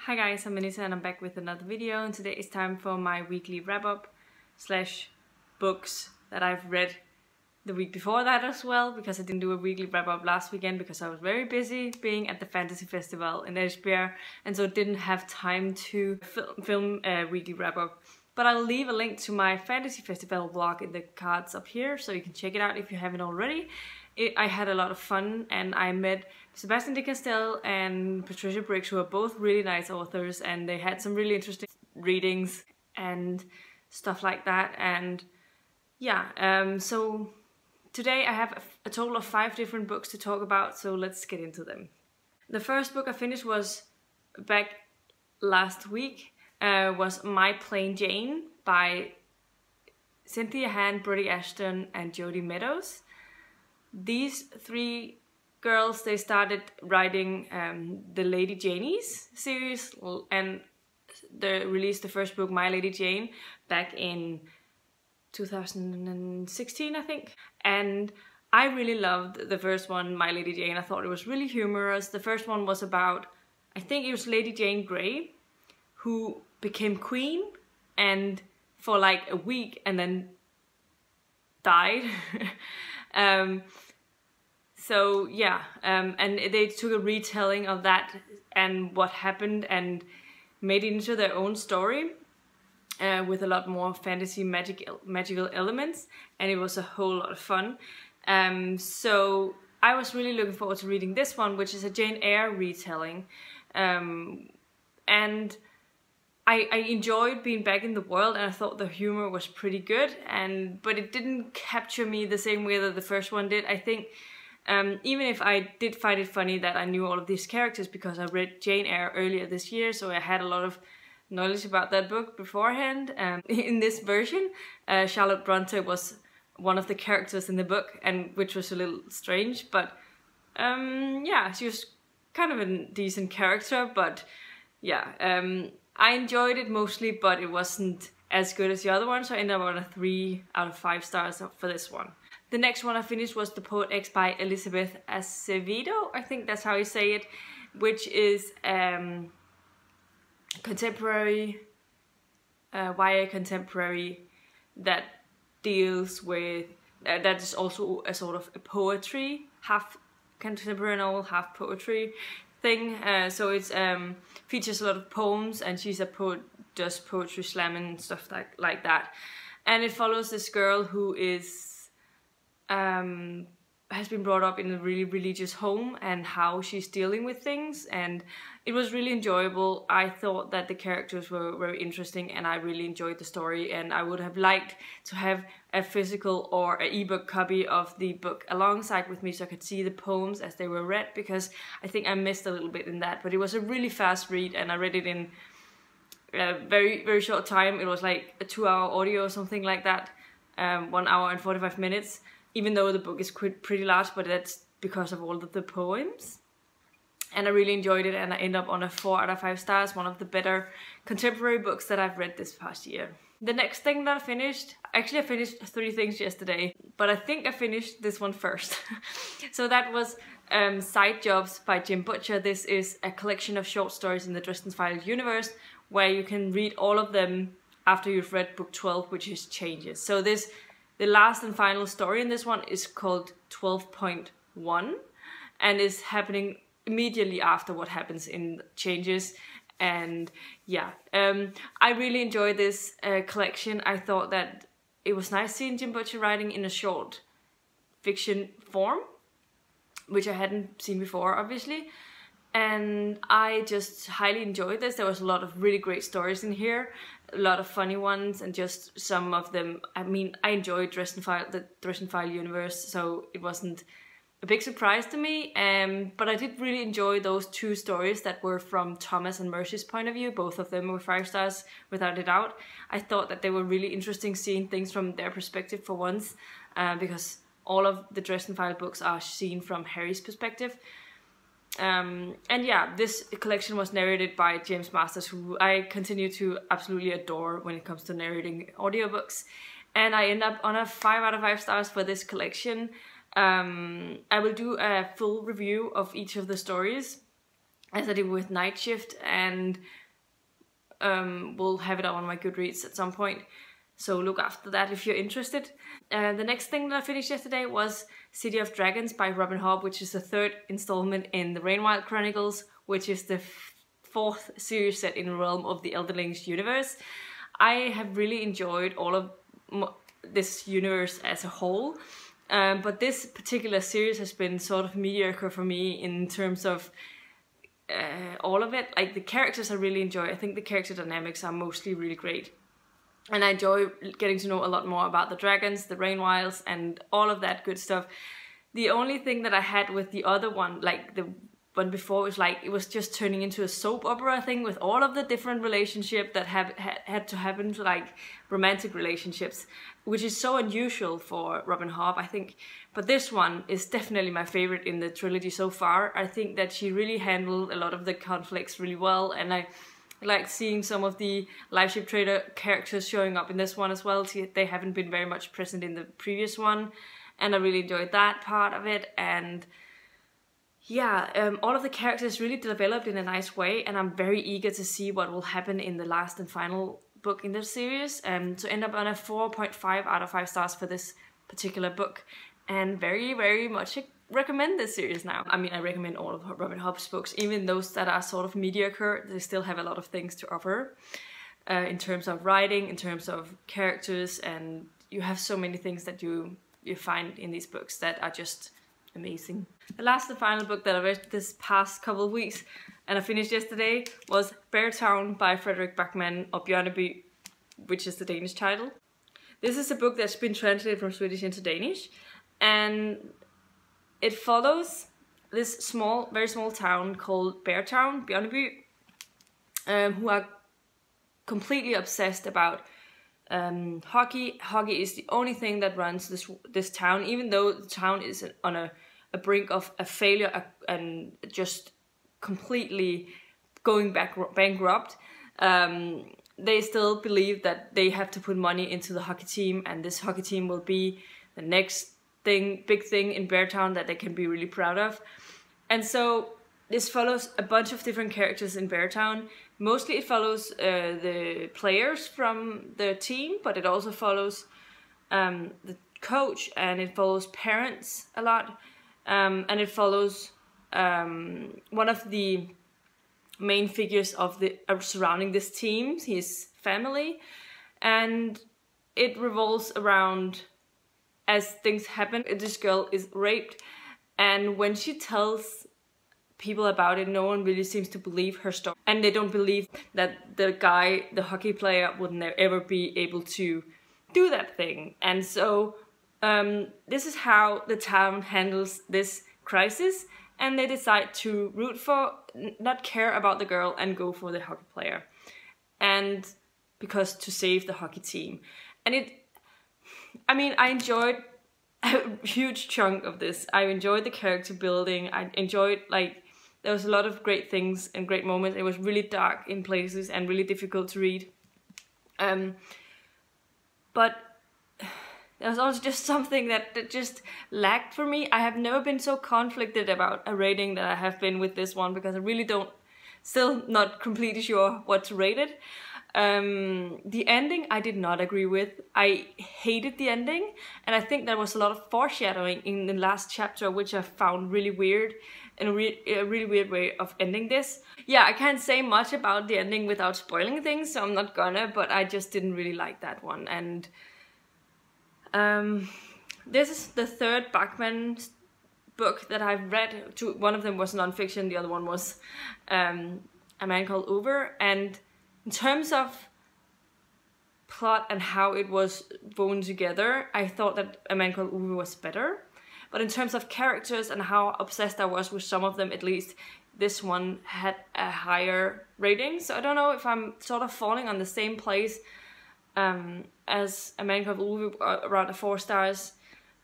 Hi guys, I'm Anita and I'm back with another video, and today is time for my weekly wrap-up slash books that I've read the week before that as well, because I didn't do a weekly wrap-up last weekend because I was very busy being at the fantasy festival in Esbjerg, and so didn't have time to film a weekly wrap-up. But I'll leave a link to my fantasy festival vlog in the cards up here, so you can check it out if you haven't already. I had a lot of fun, and I met Sebastian de Castell and Patricia Briggs, who are both really nice authors, and they had some really interesting readings and stuff like that. And yeah, so today I have a total of 5 different books to talk about, so let's get into them. The first book I finished was back last week, was My Plain Jane by Cynthia, Brodi, Ashton and Jodi Meadows. These 3 girls, they started writing the Lady Janies series, and they released the first book, My Lady Jane, back in 2016, I think. And I really loved the first one, My Lady Jane. I thought it was really humorous. The first one was about, I think it was Lady Jane Grey, who became queen and for like a week and then died. So yeah, and they took a retelling of that and what happened and made it into their own story with a lot more fantasy magical elements, and it was a whole lot of fun. So I was really looking forward to reading this one, which is a Jane Eyre retelling, and I enjoyed being back in the world, and I thought the humor was pretty good, but it didn't capture me the same way that the first one did. I think even if I did find it funny that I knew all of these characters because I read Jane Eyre earlier this year, so I had a lot of knowledge about that book beforehand. In this version, Charlotte Bronte was one of the characters in the book, and which was a little strange, but yeah, she was kind of a decent character. But yeah, I enjoyed it mostly, but it wasn't as good as the other one, so I ended up on a 3 out of 5 stars for this one. The next one I finished was The Poet X by Elizabeth Acevedo, I think that's how you say it, which is contemporary, YA contemporary that deals with, that is also a sort of a poetry, half contemporary novel, half poetry thing. So it's features a lot of poems, and she's a poet, does poetry slam and stuff like that. And it follows this girl who is has been brought up in a really religious home and how she's dealing with things, and it was really enjoyable. I thought that the characters were very interesting, and I really enjoyed the story, and I would have liked to have a physical or an ebook copy of the book alongside with me so I could see the poems as they were read, because I think I missed a little bit in that. But it was a really fast read, and I read it in a very short time. It was like a 2-hour audio or something like that, 1 hour and 45 minutes. Even though the book is pretty large, but that's because of all of the poems. And I really enjoyed it, and I end up on a 4 out of 5 stars, one of the better contemporary books that I've read this past year. The next thing that I finished, actually I finished 3 things yesterday, but I think I finished this one first. So that was Side Jobs by Jim Butcher. This is a collection of short stories in the Dresden Files universe, where you can read all of them after you've read book 12, which is Changes. So the last and final story in this one is called 12.1 and is happening immediately after what happens in Changes. And yeah, I really enjoyed this collection. I thought that it was nice seeing Jim Butcher writing in a short fiction form, which I hadn't seen before, obviously. And I just highly enjoyed this. There was a lot of really great stories in here, a lot of funny ones, and just some of them, I mean, I enjoyed the Dresden File universe, so it wasn't a big surprise to me, but I did really enjoy those 2 stories that were from Thomas and Mercy's point of view. Both of them were 5 stars without a doubt. I thought that they were really interesting, seeing things from their perspective for once, because all of the Dresden File books are seen from Harry's perspective. And yeah, this collection was narrated by James Masters, who I continue to absolutely adore when it comes to narrating audiobooks. And I end up on a 5 out of 5 stars for this collection. I will do a full review of each of the stories as I did with Night Shift, and we'll have it on my Goodreads at some point. So look after that if you're interested. The next thing that I finished yesterday was City of Dragons by Robin Hobb, which is the 3rd installment in the Rainwild Chronicles, which is the 4th series set in the realm of the Elderlings universe. I have really enjoyed all of this universe as a whole, but this particular series has been sort of mediocre for me in terms of all of it. Like, the characters I really enjoy. I think the character dynamics are mostly really great. And I enjoy getting to know a lot more about the dragons, the Rainwilds, and all of that good stuff. The only thing that I had with the other one, like the one before, was like, it was just turning into a soap opera thing with all of the different relationships that had to happen, to like romantic relationships, which is so unusual for Robin Hobb, I think. But this one is definitely my favorite in the trilogy so far. I think that she really handled a lot of the conflicts really well, and I like seeing some of the Liveship Trader characters showing up in this one as well. They haven't been very much present in the previous one, and I really enjoyed that part of it. And yeah, all of the characters really developed in a nice way, and I'm very eager to see what will happen in the last and final book in this series. To end up on a 4.5 out of 5 stars for this particular book, and very, very much recommend this series now. I mean, I recommend all of Robin Hobb's books, even those that are sort of mediocre. They still have a lot of things to offer in terms of writing, in terms of characters, and you have so many things that you find in these books that are just amazing. The last and final book that I read this past couple of weeks, and I finished yesterday, was Beartown by Fredrick, Backman, or Bjørneby, which is the Danish title. This is a book that's been translated from Swedish into Danish, and it follows this very small town called Beartown, Bjørneby, who are completely obsessed about hockey. Hockey is the only thing that runs this town, even though the town is on a brink of a failure and just completely going bankrupt. They still believe that they have to put money into the hockey team, and this hockey team will be the next big thing in Beartown that they can be really proud of. And so this follows a bunch of different characters in Beartown. Mostly it follows the players from the team, but it also follows the coach, and it follows parents a lot, and it follows one of the main figures of surrounding this team, his family, and it revolves around, as things happen, this girl is raped, and when she tells people about it, no one really seems to believe her story, and they don't believe that the guy, the hockey player, would never ever be able to do that thing. And so this is how the town handles this crisis, and they decide to root for, not care about the girl, and go for the hockey player, and because to save the hockey team. And I mean, I enjoyed a huge chunk of this. I enjoyed the character building. I enjoyed, like, there was a lot of great things and great moments. It was really dark in places and really difficult to read. But there was also just something that just lacked for me. I have never been so conflicted about a rating that I have been with this one, because I really still not completely sure what to rate it. The ending I did not agree with. I hated the ending, and I think there was a lot of foreshadowing in the last chapter, which I found really weird, and a really weird way of ending this. Yeah, I can't say much about the ending without spoiling things, so I'm not gonna, but I just didn't really like that one. And this is the 3rd Backman book that I've read. One of them was non-fiction, the other one was A Man Called Uber, and in terms of plot and how it was woven together, I thought that A Man Called Uwe was better. But in terms of characters and how obsessed I was with some of them, at least, this one had a higher rating. So I don't know if I'm sort of falling on the same place as A Man Called Uwe, around 4 stars.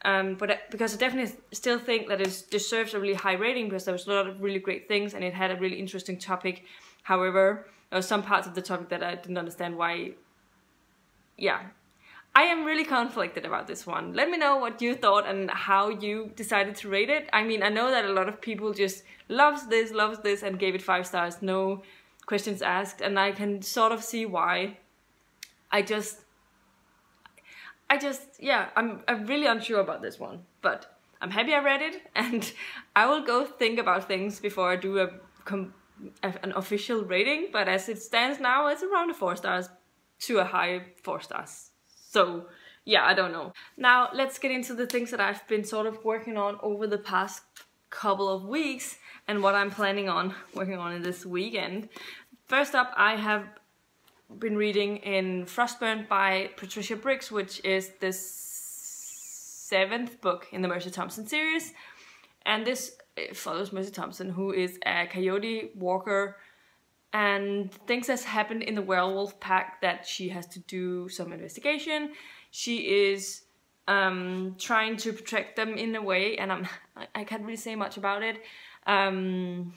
But because I definitely still think that it deserves a really high rating, because there was a lot of really great things and it had a really interesting topic. However, there were some parts of the topic that I didn't understand why. Yeah, I am really conflicted about this one. Let me know what you thought and how you decided to rate it. I mean, I know that a lot of people just loves this and gave it 5 stars, no questions asked, and I can sort of see why. Yeah, I'm really unsure about this one, but I'm happy I read it, and I will go think about things before I do an official rating, but as it stands now, it's around a 4 stars to a high 4 stars. So yeah, I don't know. Now let's get into the things that I've been sort of working on over the past couple of weeks and what I'm planning on working on in this weekend. First up, I have been reading in Frostburn by Patricia Briggs, which is the 7th book in the Mercy Thompson series, and this follows Mercy Thompson, who is a coyote walker, and things has happened in the werewolf pack that she has to do some investigation. She is trying to protect them in a way, and I can't really say much about it. I'm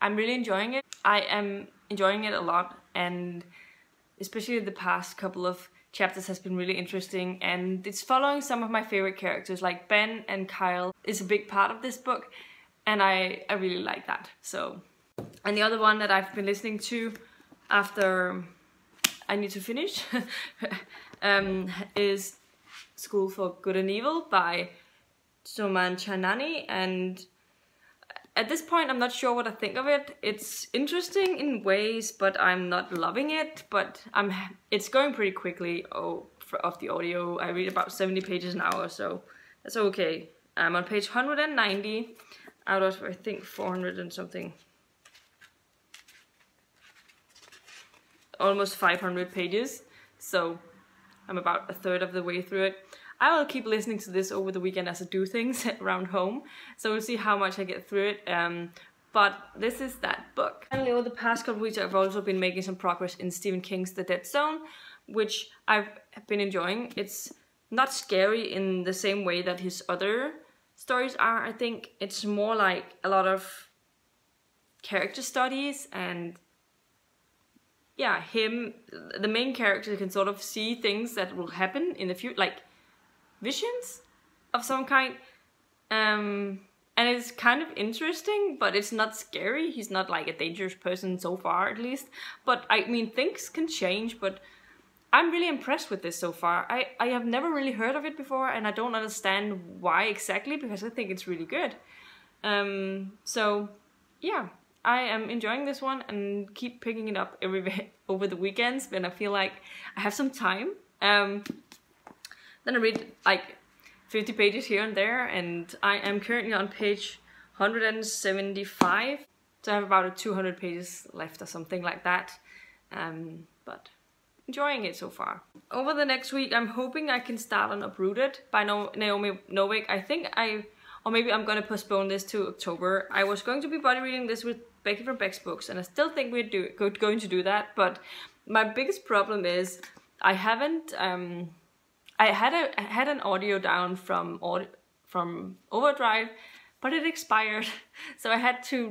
really enjoying it. I am enjoying it a lot, and especially the past couple of chapters has been really interesting, and it's following some of my favorite characters, like Ben and Kyle is a big part of this book, and I really like that. So, and the other one that I've been listening to after I need to finish is School for Good and Evil by Somain Chainani, and at this point I'm not sure what I think of it. It's interesting in ways, but I'm not loving it, but it's going pretty quickly off the audio. I read about 70 pages an hour, so that's okay. I'm on page 190 out of, I think, 400 and something. Almost 500 pages, so I'm about a third of the way through it. I will keep listening to this over the weekend as I do things around home, so we'll see how much I get through it. But this is that book. Finally, over the past couple of weeks, I've also been making some progress in Stephen King's The Dead Zone, which I've been enjoying. It's not scary in the same way that his other stories are, I think. It's more like a lot of character studies, and yeah, the main character can sort of see things that will happen in the future, like visions of some kind. And it's kind of interesting, but it's not scary. He's not like a dangerous person so far, at least. But I mean, things can change, but I'm really impressed with this so far. I have never really heard of it before, and I don't understand why exactly, because I think it's really good. So yeah, I am enjoying this one and keep picking it up over the weekends when I feel like I have some time. Then I read like 50 pages here and there, and I am currently on page 175. So I have about 200 pages left or something like that. But enjoying it so far. Over the next week, I'm hoping I can start on Uprooted by Naomi Novik. I think or maybe I'm gonna postpone this to October. I was going to be body reading this with Becky from Beck's Books, and I still think we're going to do that, but my biggest problem is I haven't, I had an audio down from Overdrive, but it expired, so I had to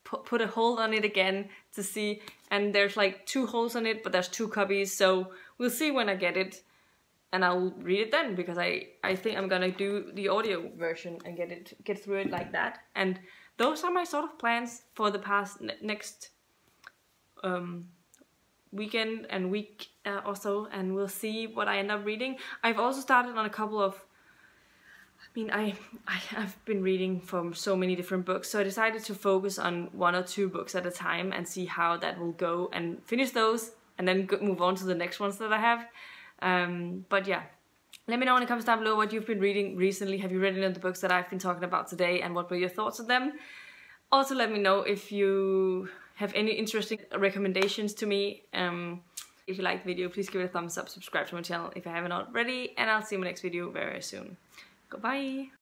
put a hold on it again to see, and there's like 2 holes on it, but there's 2 copies, so we'll see when I get it, and I'll read it then, because I think I'm gonna do the audio version and get through it like that. And those are my sort of plans for the next weekend and week or so, and we'll see what I end up reading. I've also started on a couple of, I mean, I've been reading from so many different books, so I decided to focus on 1 or 2 books at a time and see how that will go, and finish those and then move on to the next ones that I have. But yeah, let me know in the comments down below what you've been reading recently. Have you read any of the books that I've been talking about today, and what were your thoughts on them? Also, let me know if you have any interesting recommendations to me. If you liked the video, please give it a thumbs up, subscribe to my channel if you haven't already, and I'll see you in my next video very soon. Goodbye!